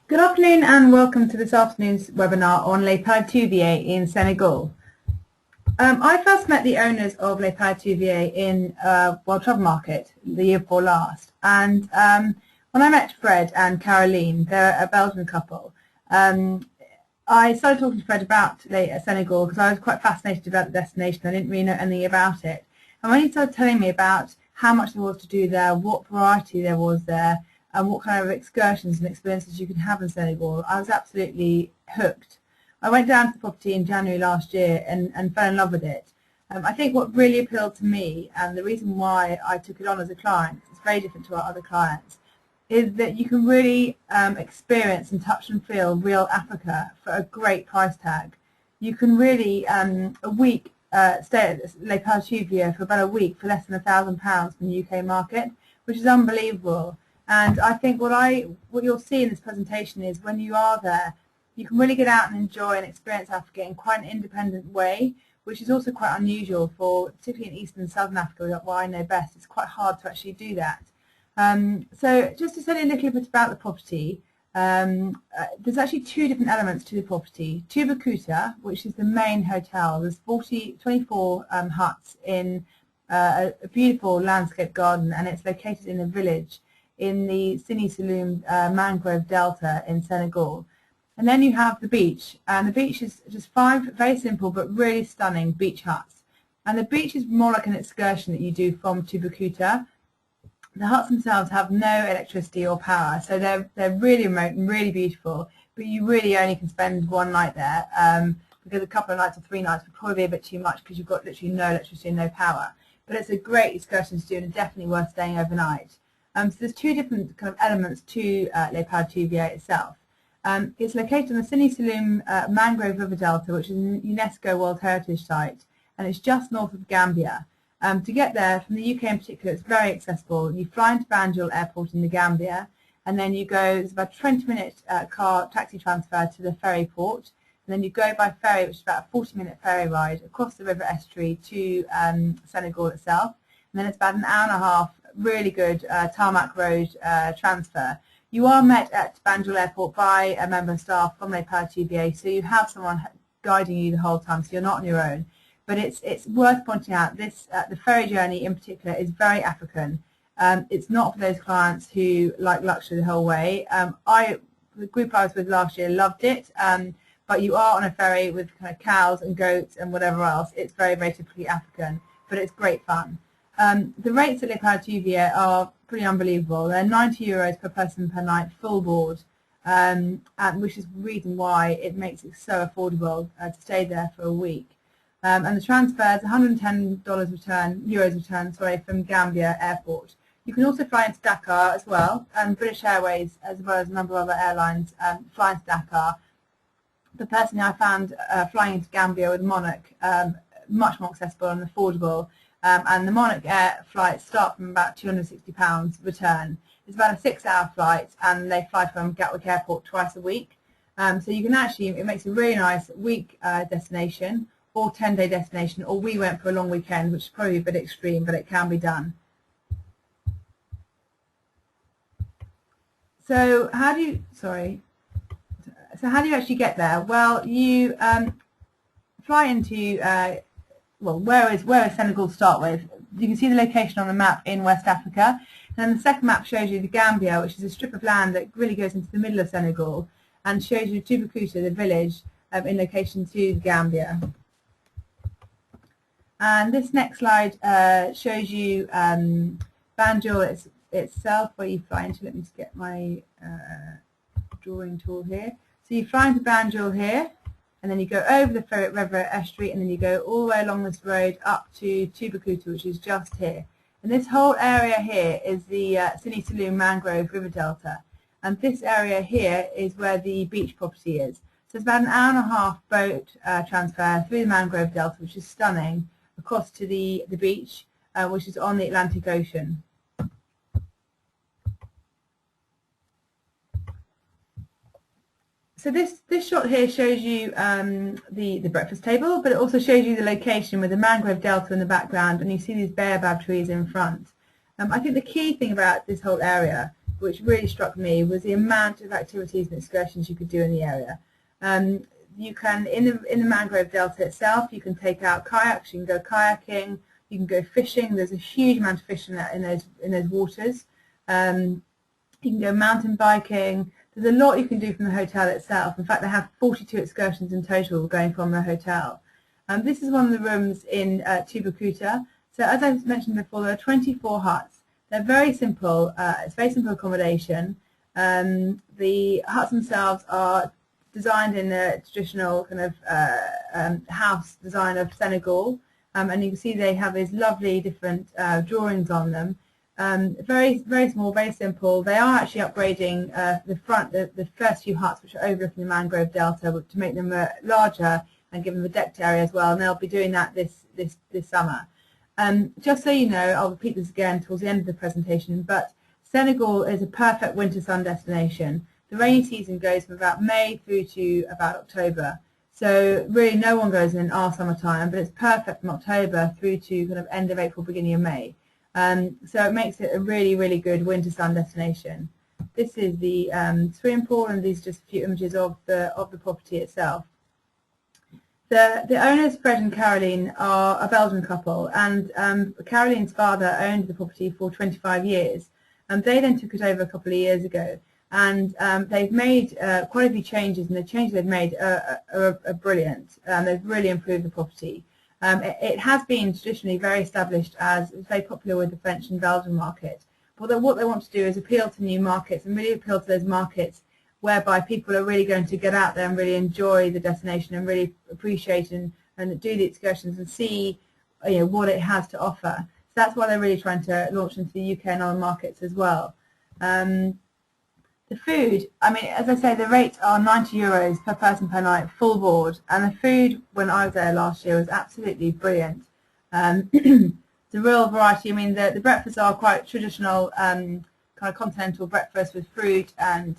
Good afternoon and welcome to this afternoon's webinar on Les Paletuviers in Senegal. I first met the owners of Les Paletuviers in World Travel Market the year before last, and when I met Fred and Caroline, they're a Belgian couple, I started talking to Fred about Senegal because I was quite fascinated about the destination. I didn't really know anything about it, and when he started telling me about how much there was to do there, what variety there was there, and what kind of excursions and experiences you can have in Senegal, I was absolutely hooked. I went down to the property in January last year and fell in love with it. I think what really appealed to me, and the reason why I took it on as a client, it's very different to our other clients, is that you can really experience and touch and feel real Africa for a great price tag. You can really, a week, stay at Les Paletuviers for about a week for less than £1,000 from the UK market, which is unbelievable. And I think what you'll see in this presentation is when you are there, you can really get out and enjoy and experience Africa in quite an independent way, which is also quite unusual for, particularly in Eastern and Southern Africa, where I know best. It's quite hard to actually do that. So just to tell you a little bit about the property, there's actually two different elements to the property. Tubacuta, which is the main hotel. There's 24 huts in a beautiful landscape garden, and it's located in a village in the Sine Saloum mangrove-delta in Senegal. And then you have the beach, and the beach is just 5 very simple but really stunning beach huts. And the beach is more like an excursion that you do from Tubacuta. The huts themselves have no electricity or power, so they're really remote and really beautiful, but you really only can spend one night there because a couple of nights or 3 nights would probably be a bit too much because you've got literally no electricity and no power. But it's a great excursion to do and definitely worth staying overnight. So there's two different kind of elements to Les Paletuviers itself. It's located on the Sine Saloum mangrove river delta, which is a UNESCO World Heritage Site, and it's just north of Gambia. To get there from the UK in particular, it's very accessible. You fly into Banjul Airport in the Gambia, and then you go, it's about a 20-minute taxi transfer to the ferry port, and then you go by ferry, which is about a 40-minute ferry ride across the river estuary to Senegal itself, and then it's about an hour and a half really good tarmac road transfer. You are met at Banjul Airport by a member of staff from Les Paletuviers, so you have someone guiding you the whole time, so you're not on your own. But it's worth pointing out this the ferry journey in particular is very African. It's not for those clients who like luxury the whole way. The group I was with last year loved it, but you are on a ferry with kind of cows and goats and whatever else. It's very, very typically African, but it's great fun. The rates at Les Paletuviers are pretty unbelievable. They're €90 per person per night, full board, and which is the reason why it makes it so affordable to stay there for a week. And the transfer is €110 return, from Gambia Airport. You can also fly into Dakar as well, and British Airways, as well as a number of other airlines, fly into Dakar. The person I found flying into Gambia with Monarch, much more accessible and affordable. And the Monarch Air flights start from about £260 return. It's about a 6-hour flight, and they fly from Gatwick Airport twice a week. So you can actually, it makes a really nice week destination or 10-day destination, or we went for a long weekend, which is probably a bit extreme, but it can be done. So how do you, how do you actually get there? Well, you fly into well, where is Senegal to start with? You can see the location on the map in West Africa. And then the second map shows you the Gambia, which is a strip of land that really goes into the middle of Senegal, and shows you Tubacuta, the village, in location to the Gambia. And this next slide shows you Banjul itself, where you fly into. Let me just get my drawing tool here. So you fly into Banjul here, and then you go over the river estuary, and then you go all the way along this road up to Tubacuta, which is just here. And this whole area here is the Sine Saloum mangrove river delta, and this area here is where the beach property is. So it's about an hour and a half boat transfer through the mangrove delta, which is stunning, across to the beach, which is on the Atlantic Ocean. So this shot here shows you the breakfast table, but it also shows you the location with the mangrove delta in the background, and you see these baobab trees in front. I think the key thing about this whole area which really struck me was the amount of activities and excursions you could do in the area. You can, in the mangrove delta itself, you can take out kayaks, you can go kayaking, you can go fishing. There's a huge amount of fish in those waters. You can go mountain biking. There's a lot you can do from the hotel itself. In fact, they have 42 excursions in total going from the hotel. This is one of the rooms in Tubacuta. So as I mentioned before, there are 24 huts. They're very simple. It's very simple accommodation. The huts themselves are designed in the traditional kind of house design of Senegal. And you can see they have these lovely different drawings on them. Very, very small, very simple. They are actually upgrading the first few huts, which are overlooking the mangrove delta, to make them larger and give them a decked area as well. And they'll be doing that this summer. Just so you know, I'll repeat this again towards the end of the presentation, but Senegal is a perfect winter sun destination. The rainy season goes from about May through to about October. So really no one goes in our summertime, but it's perfect from October through to kind of end of April, beginning of May. So it makes it a really, really good winter sun destination. This is the swimming pool, and these are just a few images of the property itself. The owners, Fred and Caroline, are a Belgian couple, and Caroline's father owned the property for 25 years. They then took it over a couple of years ago, and they've made quite a few changes, and the changes they've made are brilliant. They've really improved the property. It has been traditionally very established as it's very popular with the French and Belgian market. But what they want to do is appeal to new markets and really appeal to those markets whereby people are really going to get out there and really enjoy the destination and really appreciate and do the excursions and see what it has to offer. So that's why they're really trying to launch into the UK and other markets as well. The food, I mean, as I say, the rates are €90 per person per night, full board, and the food when I was there last year was absolutely brilliant. It's a real variety. I mean, the breakfasts are quite traditional, kind of continental breakfast with fruit and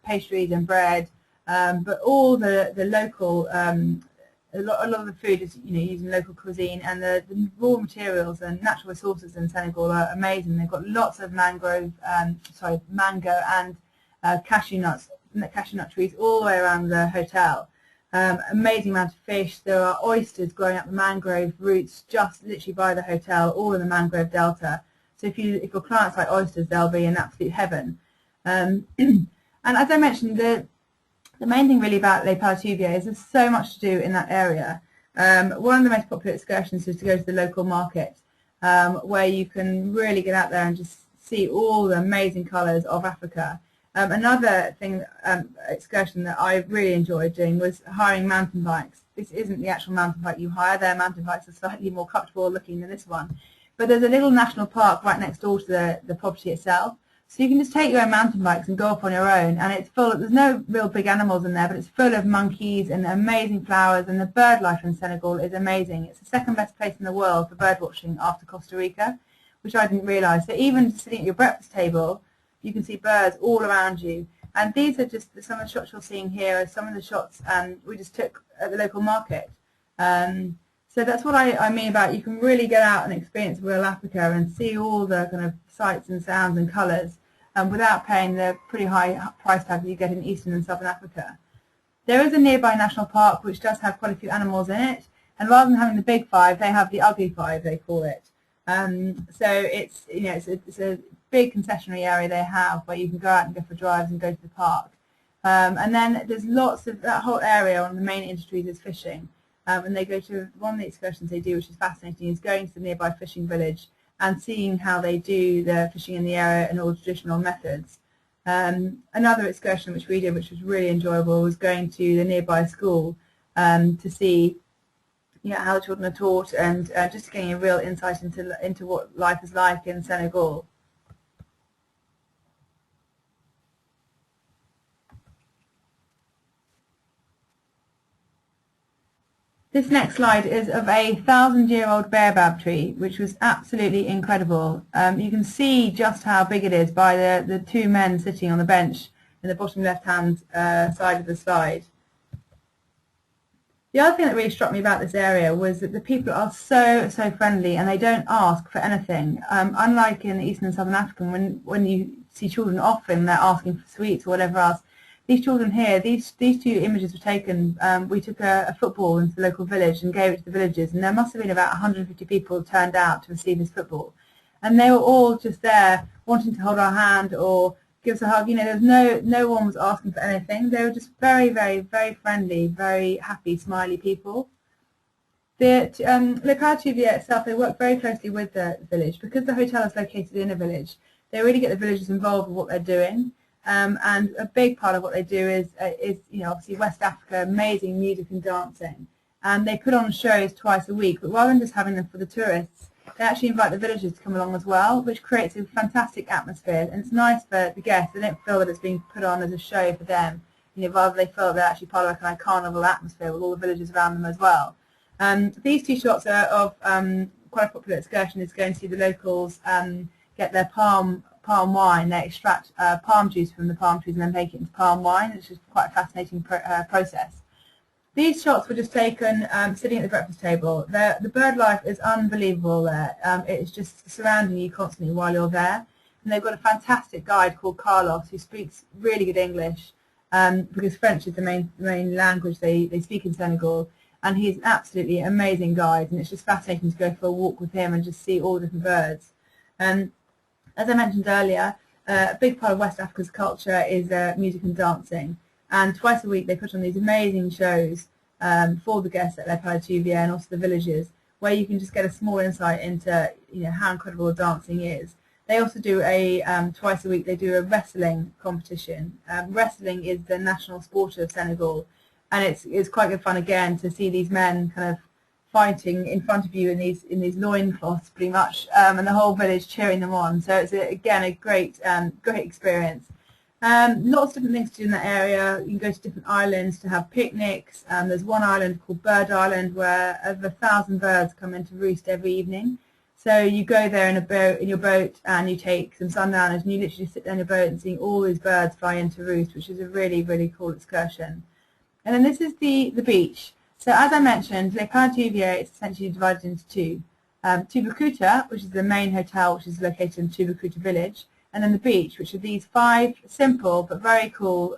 pastries and bread, but all the local, a lot of the food is using local cuisine, and the raw materials and natural resources in Senegal are amazing. They've got lots of mango and cashew nut trees all the way around the hotel. Amazing amount of fish. There are oysters growing up the mangrove roots just literally by the hotel, all in the mangrove delta. So if your clients like oysters, they'll be in absolute heaven. And as I mentioned, the main thing really about Les Paletuviers is there's so much to do in that area. One of the most popular excursions is to go to the local market, where you can really get out there and just see all the amazing colours of Africa. Another thing, excursion that I really enjoyed doing was hiring mountain bikes. This isn't the actual mountain bike you hire. Their mountain bikes are slightly more comfortable looking than this one. But there's a little national park right next door to the property itself. So you can just take your own mountain bikes and go off on your own, and it's full. There's no real big animals in there, but it's full of monkeys and amazing flowers, and the bird life in Senegal is amazing. It's the second best place in the world for bird watching after Costa Rica, which I didn't realise. So even sitting at your breakfast table, you can see birds all around you. And these are just some of the shots you're seeing here are some of the shots we just took at the local market. So that's what I mean about you can really get out and experience real Africa and see all the kind of sights and sounds and colours without paying the pretty high price tag that you get in Eastern and Southern Africa. There is a nearby national park which does have quite a few animals in it, and rather than having the big five, they have the ugly five, they call it. So it's it's a big concessionary area they have where you can go out and go for drives and go to the park. And then there's lots of that whole area. One of the main industries is fishing. And they go to one of the excursions they do, which is fascinating, is going to the nearby fishing village and seeing how they do the fishing in the area and all the traditional methods. Another excursion which we did, which was really enjoyable, was going to the nearby school to see how the children are taught and just getting a real insight into what life is like in Senegal. This next slide is of a 1,000-year-old baobab tree, which was absolutely incredible. You can see just how big it is by the two men sitting on the bench in the bottom left-hand side of the slide. The other thing that really struck me about this area was that the people are so friendly, and they don't ask for anything. Unlike in Eastern and Southern Africa, when you see children offering, they're asking for sweets or whatever else. These children here, these two images were taken, we took a football into the local village and gave it to the villagers, and there must have been about 150 people turned out to receive this football. And they were all just there wanting to hold our hand or give us a hug. You know, there was no one was asking for anything. They were just very, very, very friendly, very happy, smiley people. The Le Paletuviers itself, they work very closely with the village. Because the hotel is located in a village, they really get the villagers involved with what they're doing. And a big part of what they do is you know, obviously West Africa, amazing music and dancing. And they put on shows twice a week, but rather than just having them for the tourists, they actually invite the villagers to come along as well, which creates a fantastic atmosphere. And it's nice for the guests. They don't feel that it's being put on as a show for them. You know, rather they feel they're actually part of like a carnival atmosphere with all the villagers around them as well. These two shots are of quite a popular excursion. Is going to see the locals get their palm wine. They extract palm juice from the palm trees and then make it into palm wine. It's just quite a fascinating process. These shots were just taken sitting at the breakfast table. The bird life is unbelievable there. It's just surrounding you constantly while you're there. And they've got a fantastic guide called Carlos who speaks really good English because French is the main language they speak in Senegal. And he's an absolutely amazing guide, and it's just fascinating to go for a walk with him and just see all the different birds. As I mentioned earlier, a big part of West Africa's culture is music and dancing. And twice a week they put on these amazing shows for the guests at Le Paletuviers and also the villagers, where you can just get a small insight into how incredible dancing is. They also do twice a week they do a wrestling competition. Wrestling is the national sport of Senegal, and it's quite good fun again to see these men kind of fighting in front of you in these loincloths pretty much, and the whole village cheering them on. So it's again a great experience. Lots of different things to do in that area. You can go to different islands to have picnics. There's one island called Bird Island where over 1,000 birds come in to roost every evening. So you go there in your boat and you take some sundowners and you literally sit down your boat and see all these birds fly in to roost, which is a really, really cool excursion. And then this is the beach. So as I mentioned, Le Paletuviers is essentially divided into two. Touboucouta, which is the main hotel, which is located in Touboucouta village, and then the beach, which are these 5 simple but very cool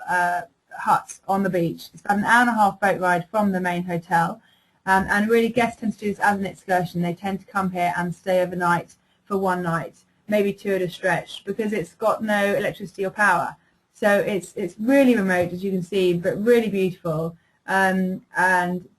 huts on the beach. It's about an hour-and-a-half boat ride from the main hotel, and really guests tend to do this as an excursion. They tend to come here and stay overnight for one night, maybe 2 at a stretch, because it's got no electricity or power. So it's really remote, as you can see, but really beautiful. But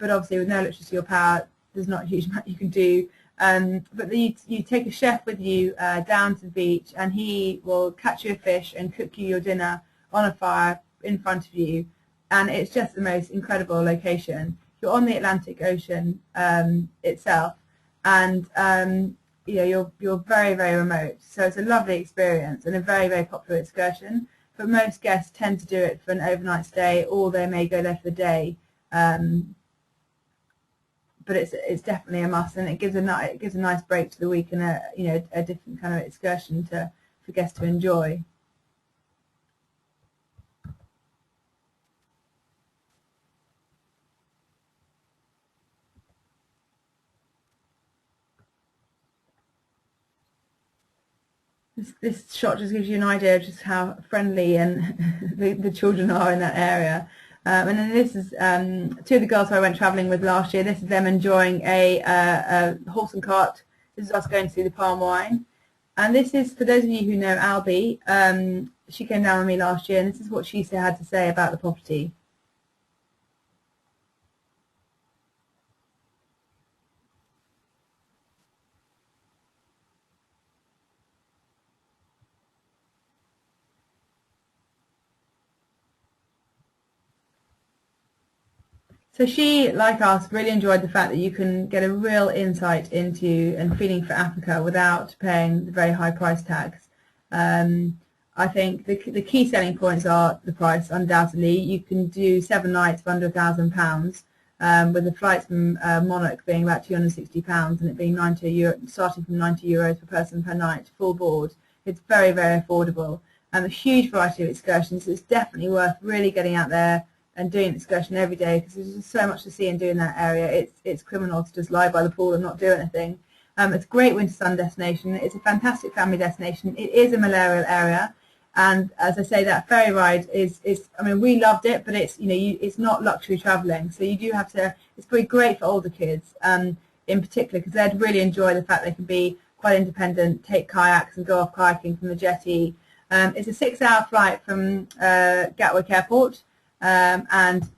obviously with no electricity or power, there's not a huge amount you can do. But you take a chef with you down to the beach, and he will catch you a fish and cook you your dinner on a fire in front of you. And it's just the most incredible location. You're on the Atlantic Ocean itself, and you're very, very remote. So it's a lovely experience and a very, very popular excursion. But most guests tend to do it for an overnight stay, or they may go there for the day. But it's definitely a must, and it gives a nice break to the week and a different kind of excursion for guests to enjoy. This shot just gives you an idea of just how friendly and the children are in that area. And then this is 2 of the girls who I went travelling with last year. This is them enjoying a horse and cart. This is us going to see the palm wine. And this is, for those of you who know Albie, she came down with me last year, and this is what she had to say about the property. So she, like us, really enjoyed the fact that you can get a real insight into and feeling for Africa without paying the very high price tags. I think the key selling points are the price, undoubtedly. You can do 7 nights for under £1,000, with the flights from Monarch being about £260 and it being starting from €90 per person per night, full board. It's very, very affordable. A huge variety of excursions. It's definitely worth really getting out there and doing an excursion every day, because there's just so much to see and do in that area. It's criminal to just lie by the pool and not do anything. It's a great winter sun destination. It's a fantastic family destination. It is a malarial area. And as I say, that ferry ride is I mean, we loved it, but it's, it's not luxury travelling. So you do have to, it's pretty great for older kids in particular, because they'd really enjoy the fact they can be quite independent, take kayaks and go off kayaking from the jetty. It's a 6-hour flight from Gatwick Airport, and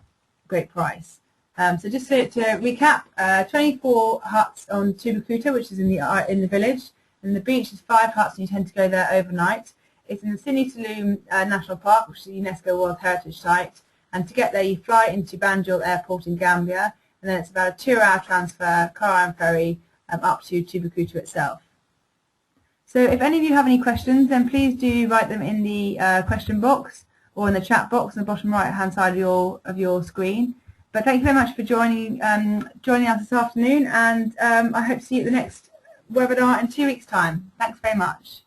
great price. So just to recap, 24 huts on Tubacuta, which is in the village, and the beach is 5 huts, and you tend to go there overnight. It's in the Sine Saloum National Park, which is a UNESCO World Heritage Site, and to get there you fly into Banjul Airport in Gambia, and then it's about a 2-hour transfer, car and ferry, up to Tubacuta itself. So if any of you have any questions, then please do write them in the question box or in the chat box on the bottom right-hand side of your screen. But thank you very much for joining us this afternoon, and I hope to see you at the next webinar in 2 weeks' time. Thanks very much.